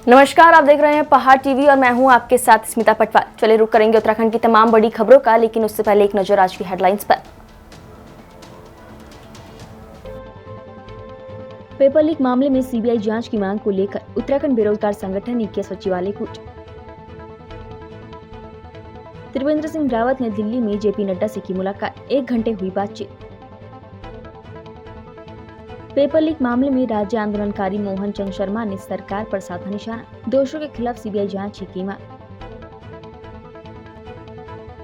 नमस्कार, आप देख रहे हैं पहाड़ टीवी और मैं हूं आपके साथ स्मिता पटवार। चले रुक करेंगे उत्तराखंड की तमाम बड़ी खबरों का, लेकिन उससे पहले एक नजर आज की हेडलाइंस पर। पेपर लीक मामले में सीबीआई जांच की मांग को लेकर उत्तराखंड बेरोजगार संगठन ने किया सचिवालय कूच। त्रिवेंद्र सिंह रावत ने दिल्ली में जेपी नड्डा से की मुलाकात, 1 घंटे हुई बातचीत। पेपर लीक मामले में राज्य आंदोलनकारी मोहन चंद शर्मा ने सरकार पर साधा निशाना, दोषियों के खिलाफ सीबीआई जांच की मांग।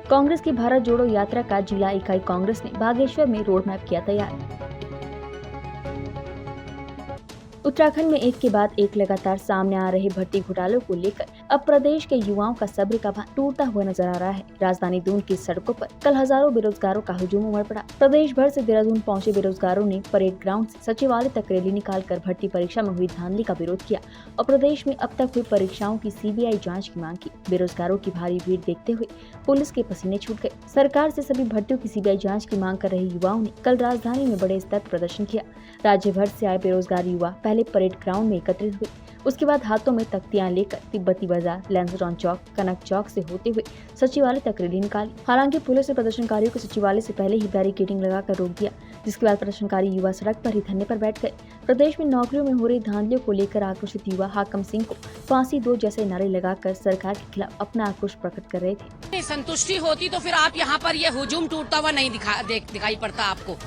कांग्रेस की भारत जोड़ो यात्रा का जिला इकाई कांग्रेस ने बागेश्वर में रोड मैप किया तैयार। उत्तराखंड में एक के बाद एक लगातार सामने आ रहे भर्ती घोटालों को लेकर अब प्रदेश के युवाओं का सब्र का बांध टूटता हुआ नजर आ रहा है। राजधानी दून की सड़कों पर कल हजारों बेरोजगारों का हुजूम उमड़ पड़ा। प्रदेश भर से देहरादून पहुंचे बेरोजगारों ने परेड ग्राउंड से सचिवालय तक रैली निकालकर भर्ती परीक्षा में हुई धांधली का विरोध किया और प्रदेश में अब तक हुई परीक्षाओं की सीबीआई जाँच की मांग की। बेरोजगारों की भारी भीड़ देखते हुए पुलिस के पसीने छूट गए। सरकार से सभी भर्तियों की सीबीआई जाँच की मांग कर रहे युवाओं ने कल राजधानी में बड़े स्तर पर प्रदर्शन किया। राज्य भर से आए बेरोजगार युवा पहले परेड ग्राउंड में एकत्रित हुए, उसके बाद हाथों में तख्तियां लेकर तिब्बती बाजार, लैंसडॉन चौक, कनक चौक से होते हुए सचिवालय तक रैली निकाली। हालांकि पुलिस ने प्रदर्शनकारियों को सचिवालय से पहले ही बैरिकेडिंग लगाकर रोक दिया, जिसके बाद प्रदर्शनकारी युवा सड़क पर ही धरने पर बैठ गए। प्रदेश में नौकरियों में हो रही धांधलियों को लेकर आक्रोशित युवा हाकम सिंह को फांसी दो जैसे नारे लगाकर सरकार के खिलाफ अपना आक्रोश प्रकट कर रहे थे। संतुष्टि होती तो फिर आप यहाँ पर ये हुजूम टूटता हुआ नहीं दिखाई पड़ता आपको।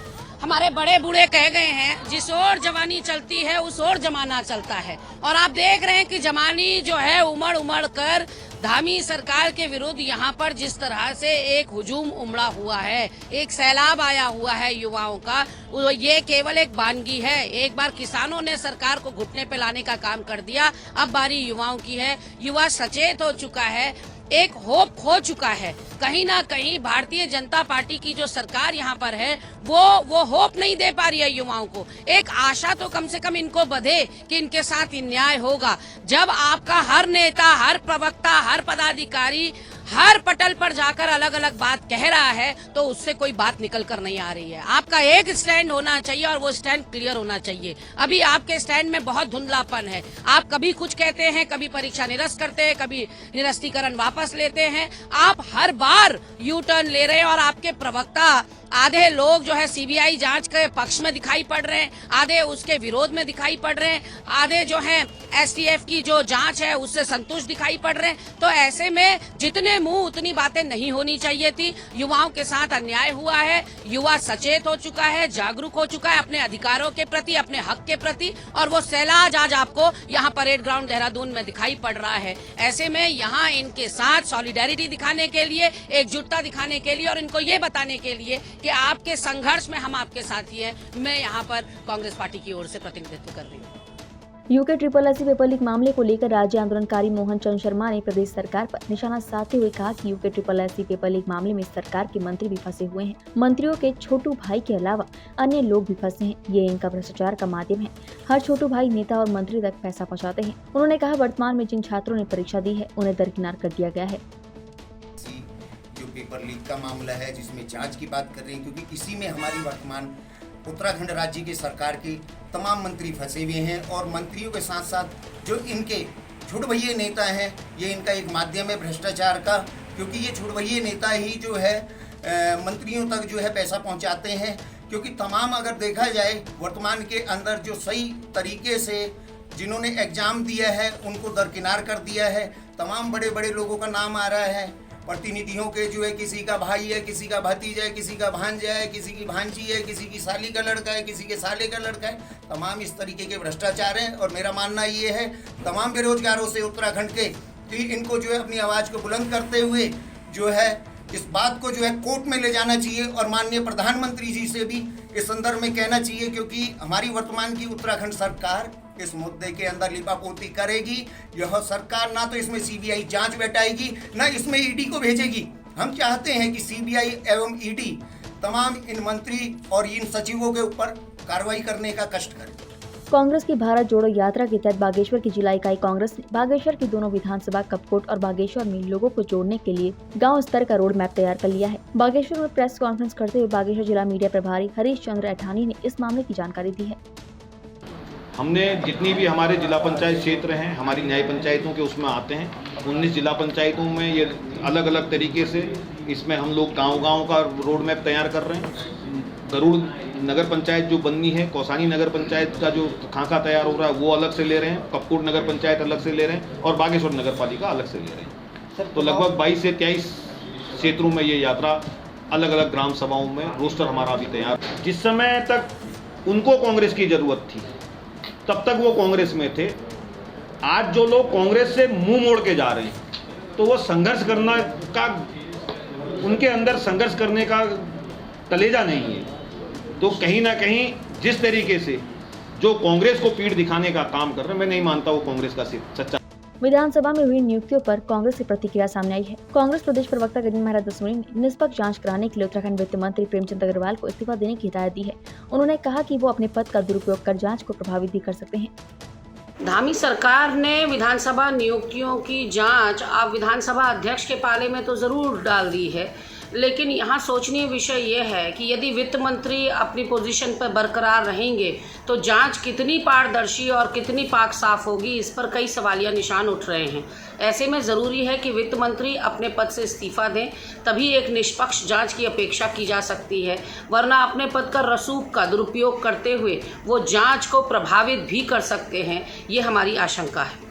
हमारे बड़े बूढ़े कह गए हैं, जिस ओर जवानी चलती है उस ओर जमाना चलता है। और आप देख रहे हैं कि जवानी जो है उमड़ उमड़ कर धामी सरकार के विरुद्ध यहाँ पर जिस तरह से एक हुजूम उमड़ा हुआ है, एक सैलाब आया हुआ है युवाओं का, ये केवल एक बानगी है। एक बार किसानों ने सरकार को घुटने पे लाने का काम कर दिया, अब बारी युवाओं की है। युवा सचेत हो चुका है, एक होप खो चुका है। कहीं ना कहीं भारतीय जनता पार्टी की जो सरकार यहाँ पर है वो होप नहीं दे पा रही है युवाओं को। एक आशा तो कम से कम इनको बधे कि इनके साथ अन्याय होगा। जब आपका हर नेता, हर प्रवक्ता, हर पदाधिकारी हर पटल पर जाकर अलग अलग बात कह रहा है, तो उससे कोई बात निकल कर नहीं आ रही है। आपका एक स्टैंड होना चाहिए और वो स्टैंड क्लियर होना चाहिए। अभी आपके स्टैंड में बहुत धुंधलापन है। आप कभी कुछ कहते हैं, कभी परीक्षा निरस्त करते हैं, कभी निरस्तीकरण वापस लेते हैं। आप हर बार यू टर्न ले रहे हैं और आपके प्रवक्ता आधे लोग जो है सीबीआई जांच के पक्ष में दिखाई पड़ रहे हैं, आधे उसके विरोध में दिखाई पड़ रहे हैं, आधे जो है एसटीएफ की जो जांच है उससे संतुष्ट दिखाई पड़ रहे हैं। तो ऐसे में जितने मुंह उतनी बातें नहीं होनी चाहिए थी। युवाओं के साथ अन्याय हुआ है, युवा सचेत हो चुका है, जागरूक हो चुका है अपने अधिकारों के प्रति, अपने हक के प्रति, और वो सैलाब आज आपको यहाँ परेड ग्राउंड देहरादून में दिखाई पड़ रहा है। ऐसे में यहाँ इनके साथ सॉलिडेरिटी दिखाने के लिए, एकजुटता दिखाने के लिए और इनको ये बताने के लिए कि आपके संघर्ष में हम आपके साथी हैं, मैं यहाँ पर कांग्रेस पार्टी की ओर से प्रतिनिधित्व कर रही हूँ। यूके पेपर लीक मामले को लेकर राज्य आंदोलनकारी मोहन चंद शर्मा ने प्रदेश सरकार पर निशाना साधते हुए कहा कि यूके पेपर लीक मामले में सरकार के मंत्री भी फंसे हुए हैं। मंत्रियों के छोटू भाई के अलावा अन्य लोग भी फंसे हैं। ये इनका भ्रष्टाचार का माध्यम है। हर छोटू भाई नेता और मंत्री तक पैसा पहुँचाते हैं। उन्होंने कहा, वर्तमान में जिन छात्रों ने परीक्षा दी है उन्हें दरकिनार कर दिया गया है। पेपर लीक का मामला है जिसमें जांच की बात कर रहे हैं, क्योंकि इसी में हमारी वर्तमान उत्तराखंड राज्य की सरकार के तमाम मंत्री फंसे हुए हैं। और मंत्रियों के साथ साथ जो इनके छुटभइये नेता हैं, ये इनका एक माध्यम है भ्रष्टाचार का, क्योंकि ये छुटभइये नेता ही जो है मंत्रियों तक जो है पैसा पहुंचाते हैं। क्योंकि तमाम अगर देखा जाए वर्तमान के अंदर जो सही तरीके से जिन्होंने एग्जाम दिया है उनको दरकिनार कर दिया है। तमाम बड़े बड़े लोगों का नाम आ रहा है, प्रतिनिधियों के जो है किसी का भाई है, किसी का भतीजा है, किसी का भांजा है, किसी की भांजी है, किसी की साली का लड़का है, किसी के साले का लड़का है। तमाम इस तरीके के भ्रष्टाचार हैं। और मेरा मानना ये है तमाम बेरोजगारों से उत्तराखंड के कि इनको जो है अपनी आवाज़ को बुलंद करते हुए जो है इस बात को जो है कोर्ट में ले जाना चाहिए। और माननीय प्रधानमंत्री जी से भी इस संदर्भ में कहना चाहिए, क्योंकि हमारी वर्तमान की उत्तराखंड सरकार इस मुद्दे के अंदर लिपापोती करेगी। यह सरकार ना तो इसमें सीबीआई जांच बैठाएगी, ना इसमें ईडी को भेजेगी। हम चाहते हैं कि सीबीआई एवं ईडी तमाम इन मंत्री और इन सचिवों के ऊपर कार्रवाई करने का कष्ट करें। कांग्रेस की भारत जोड़ो यात्रा के तहत बागेश्वर की जिला इकाई कांग्रेस ने बागेश्वर की दोनों विधानसभा कपकोट और बागेश्वर में लोगों को जोड़ने के लिए गांव स्तर का रोड मैप तैयार कर लिया है। बागेश्वर में प्रेस कॉन्फ्रेंस करते हुए बागेश्वर जिला मीडिया प्रभारी हरीश चंद्र ऐठानी ने इस मामले की जानकारी दी है। हमने जितनी भी हमारे जिला पंचायत क्षेत्र हैं, हमारी न्याय पंचायतों के उसमें आते हैं, 19 जिला पंचायतों में ये अलग अलग तरीके से इसमें हम लोग गांव-गांव का रोड मैप तैयार कर रहे हैं। गरुड़ नगर पंचायत जो बननी है, कौसानी नगर पंचायत का जो खाका तैयार हो रहा है वो अलग से ले रहे हैं, कपकोट नगर पंचायत अलग से ले रहे हैं और बागेश्वर नगर पालिका अलग से ले रहे हैं। तो लगभग 22 से 23 क्षेत्रों में ये यात्रा अलग अलग ग्राम सभाओं में रोस्टर हमारा अभी तैयार। जिस समय तक उनको कांग्रेस की ज़रूरत थी तब तक वो कांग्रेस में थे। आज जो लोग कांग्रेस से मुंह मोड़ के जा रहे हैं तो वो संघर्ष करना का, उनके अंदर संघर्ष करने का कलेजा नहीं है। तो कहीं ना कहीं जिस तरीके से जो कांग्रेस को पीठ दिखाने का काम कर रहे हैं, मैं नहीं मानता वो कांग्रेस का सच्चा। विधानसभा में हुई नियुक्तियों पर कांग्रेस की प्रतिक्रिया सामने आई है। कांग्रेस प्रदेश प्रवक्ता गजेंद्र महाराज दसोनी ने निष्पक्ष जांच कराने के लिए उत्तराखंड वित्त मंत्री प्रेमचंद अग्रवाल को इस्तीफा देने की हिदायत दी है। उन्होंने कहा कि वो अपने पद का दुरुपयोग कर जांच को प्रभावित भी कर सकते हैं। धामी सरकार ने विधानसभा नियुक्तियों की जांच अब विधानसभा अध्यक्ष के पाले में तो ज़रूर डाल दी है, लेकिन यहाँ सोचनीय विषय ये है कि यदि वित्त मंत्री अपनी पोजीशन पर बरकरार रहेंगे तो जांच कितनी पारदर्शी और कितनी पाक साफ होगी, इस पर कई सवालिया निशान उठ रहे हैं। ऐसे में ज़रूरी है कि वित्त मंत्री अपने पद से इस्तीफा दें, तभी एक निष्पक्ष जांच की अपेक्षा की जा सकती है, वरना अपने पद का रसूख का दुरुपयोग करते हुए वो जांच को प्रभावित भी कर सकते हैं। ये हमारी आशंका है।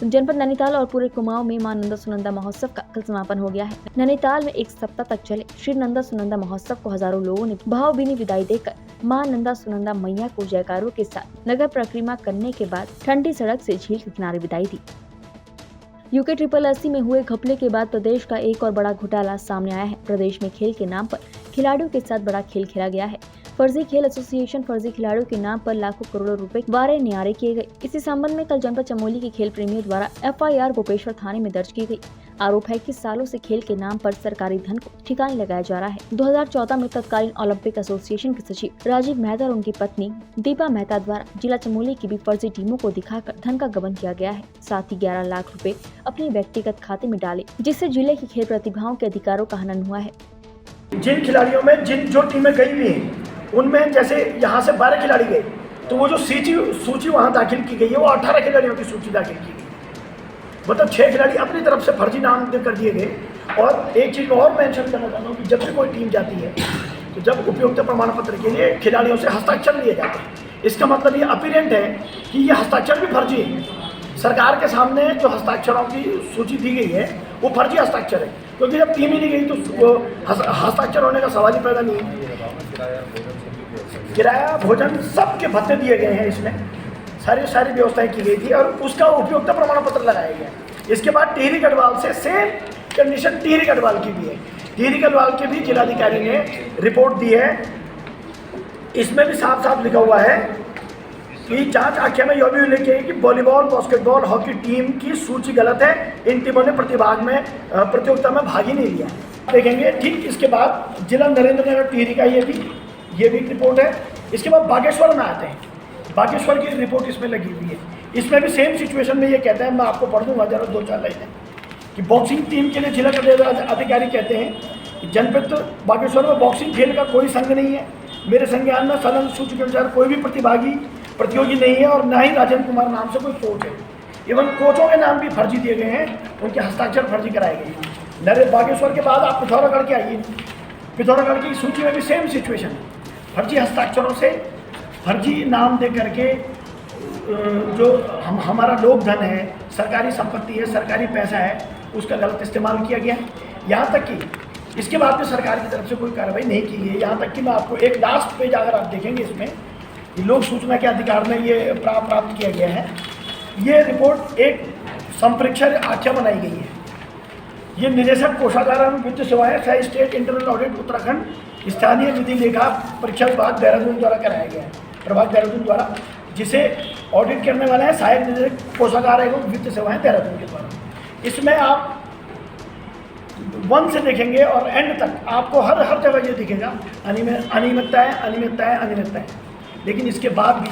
जनपद नैनीताल और पूरे कुमाऊं में मां नंदा सुनंदा महोत्सव का कल समापन हो गया है। नैनीताल में एक सप्ताह तक चले श्री नंदा सुनंदा महोत्सव को हजारों लोगों ने भावभीनी विदाई देकर मां नंदा सुनंदा मैया को जयकारों के साथ नगर परिक्रमा करने के बाद ठंडी सड़क से झील के किनारे विदाई दी। यूके 888 में हुए घपले के बाद प्रदेश का एक और बड़ा घोटाला सामने आया है। प्रदेश में खेल के नाम पर खिलाड़ियों के साथ बड़ा खेल खेला गया है। फर्जी खेल एसोसिएशन फर्जी खिलाड़ियों के नाम पर लाखों करोड़ों रुपए वारे न्यारे किए गए। इसी संबंध में कल जनपद चमोली के खेल प्रेमियों द्वारा FIR गोपेश्वर थाने में दर्ज की गई। आरोप है कि सालों से खेल के नाम पर सरकारी धन को ठिकाने लगाया जा रहा है। 2014 में तत्कालीन ओलंपिक एसोसिएशन के सचिव राजीव मेहता और उनकी पत्नी दीपा मेहता द्वारा जिला चमोली की भी फर्जी टीमों को दिखाकर धन का गबन किया गया है। साथ ही 11 लाख रुपए अपने व्यक्तिगत खाते में डाले, जिससे जिले की खेल प्रतिभाओं के अधिकारों का हनन हुआ है। जिन खिलाड़ियों में जो टीमें गई हुई हैं उनमें जैसे यहाँ से 12 खिलाड़ी गए तो वो जो सूची वहाँ दाखिल की गई है वो 18 खिलाड़ियों की सूची दाखिल की गई। मतलब 6 खिलाड़ी अपनी तरफ से फर्जी नाम कर दिए गए। और एक चीज़ और मेंशन करना चाहता हूँ कि जब भी कोई टीम जाती है तो जब उपयोगिता प्रमाण पत्र के लिए खिलाड़ियों से हस्ताक्षर लिए जाते हैं, इसका मतलब ये अपीरेंट है कि ये हस्ताक्षर भी फर्जी है। सरकार के सामने जो हस्ताक्षरों की सूची दी गई है वो फर्जी हस्ताक्षर है, क्योंकि जब टीम ही नहीं गई तो हस्ताक्षर होने का सवाल ही पैदा नहीं है। किराया भोजन सबके भत्ते दिए गए हैं, इसमें सारी व्यवस्थाएं की गई थी और उसका उपयोगिता प्रमाण पत्र लगाया गया। इसके बाद टिहरी गढ़वाल से सेम कंडीशन टिहरी गढ़वाल की भी है। टिहरी गढ़वाल के भी जिलाधिकारी ने रिपोर्ट दी है। इसमें भी साफ साफ लिखा हुआ है कि जांच आख्या में यह भी उल्लेख है कि वॉलीबॉल, बास्केटबॉल, हॉकी टीम की सूची गलत है। इन टीमों ने प्रतियोगिता में भाग ही नहीं लिया। देखेंगे ठीक इसके बाद जिला नरेंद्र नगर टिहरी का ये भी रिपोर्ट है। इसके बाद बागेश्वर में आते हैं। बागेश्वर की रिपोर्ट इसमें लगी हुई है। इसमें भी सेम सिचुएशन में ये कहता है, मैं आपको पढ़ दूँगा जरा 2-4 लाइनें, कि बॉक्सिंग टीम के लिए जिला अधिकारी कहते हैं कि जनपद बागेश्वर में बॉक्सिंग खेल का कोई संघ नहीं है। मेरे संज्ञान में सदन सूची के अनुसार कोई भी प्रतियोगी नहीं है और ना ही राजेंद्र कुमार नाम से कोई कोच है। इवन कोचों के नाम भी फर्जी दिए गए हैं, उनके हस्ताक्षर फर्जी कराए गए हैं। नरे बागेश्वर के बाद आप पिथौरागढ़ के आइए, पिथौरागढ़ की सूची में भी सेम सिचुएशन है। फर्जी हस्ताक्षरों से फर्जी नाम दे करके जो हमारा लोक धन है, सरकारी संपत्ति है, सरकारी पैसा है, उसका गलत इस्तेमाल किया गया। यहाँ तक कि इसके बाद भी सरकार की तरफ से कोई कार्रवाई नहीं की गई। यहाँ तक कि मैं आपको एक लास्ट पेज अगर आप देखेंगे इसमें लोक सूचना के अधिकार में ये प्राप्त किया गया है। ये रिपोर्ट एक संप्रेक्षण आख्या बनाई गई है। ये निदेशक कोषागार एवं वित्त सेवाएं सह स्टेट इंटरनल ऑडिट उत्तराखंड स्थानीय निधि लेखा परीक्षा विभाग देहरादून द्वारा कराया गया है, प्रभाग देहरादून द्वारा, जिसे ऑडिट करने वाले हैं सहायक निदेशक कोषागार एवं वित्त सेवाएं देहरादून के द्वारा। इसमें आप 1 से देखेंगे और एंड तक आपको हर जगह ये दिखेगा अनियमितताएं। लेकिन इसके बाद भी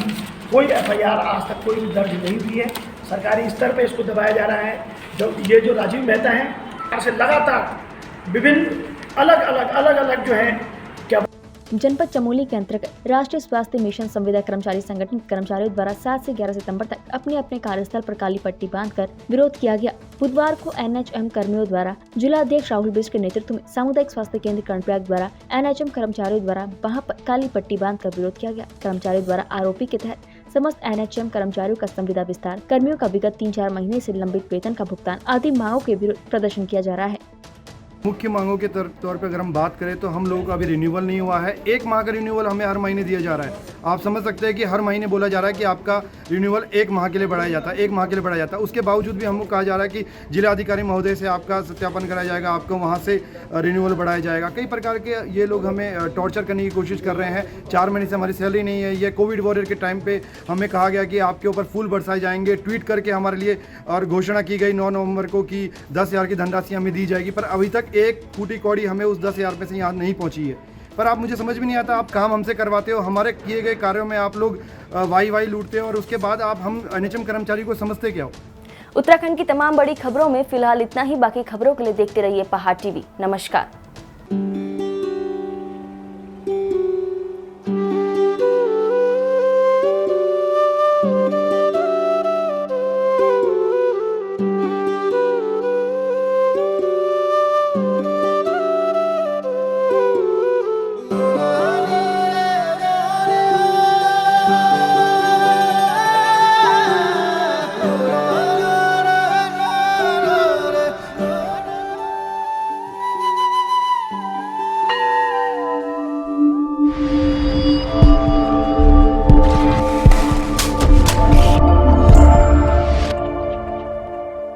कोई FIR आज तक कोई भी दर्ज नहीं हुई है। सरकारी स्तर पे इसको दबाया जा रहा है। जो राजीव मेहता हैं से लगातार विभिन्न अलग अलग जो हैं क्या जनपद चमोली के अंतर्गत राष्ट्रीय स्वास्थ्य मिशन संविदा कर्मचारी संगठन के कर्मचारियों द्वारा 7 से 11 सितंबर तक अपने अपने कार्यस्थल पर काली पट्टी बांधकर विरोध किया गया। बुधवार को NHM कर्मियों द्वारा जिलाध्यक्ष राहुल बिष्ट के नेतृत्व में सामुदायिक स्वास्थ्य केंद्र कर्णप्रयाग द्वारा NHM कर्मचारियों द्वारा वहां पर काली पट्टी बांधकर विरोध किया गया। कर्मचारियों द्वारा आरोपी के तहत समस्त NHM कर्मचारियों का संविदा विस्तार, कर्मियों का विगत 3-4 महीने से लंबित वेतन का भुगतान आदि मांगों के विरुद्ध प्रदर्शन किया जा रहा है। मुख्य मांगों के तौर पर अगर हम बात करें तो हम लोगों का अभी रिन्यूअल नहीं हुआ है। 1 माह का रिन्यूअल हमें हर महीने दिया जा रहा है। आप समझ सकते हैं कि हर महीने बोला जा रहा है कि आपका रिन्यूअल 1 माह के लिए बढ़ाया जाता है, 1 माह के लिए बढ़ाया जाता है। उसके बावजूद भी हमको कहा जा रहा है कि जिला अधिकारी महोदय से आपका सत्यापन कराया जाएगा, आपको वहाँ से रिन्यूअल बढ़ाया जाएगा। कई प्रकार के ये लोग हमें टॉर्चर करने की कोशिश कर रहे हैं। 4 महीने से हमारी सैलरी नहीं है। ये कोविड वॉरियर के टाइम पे हमें कहा गया कि आपके ऊपर फूल बरसाए जाएंगे, ट्वीट करके हमारे लिए और घोषणा की गई 9 नवंबर को कि 10,000 की धनराशि हमें दी जाएगी, पर अभी तक एक फूटी कौड़ी हमें उस 10,000 में से यहाँ नहीं पहुँची है। पर आप मुझे समझ में नहीं आता, आप काम हमसे करवाते हो, हमारे किए गए कार्यों में आप लोग वाई लूटते हो और उसके बाद आप हम NHM कर्मचारी को समझते क्या हो। उत्तराखंड की तमाम बड़ी खबरों में फिलहाल इतना ही। बाकी खबरों के लिए देखते रहिए पहाड़ टीवी। नमस्कार।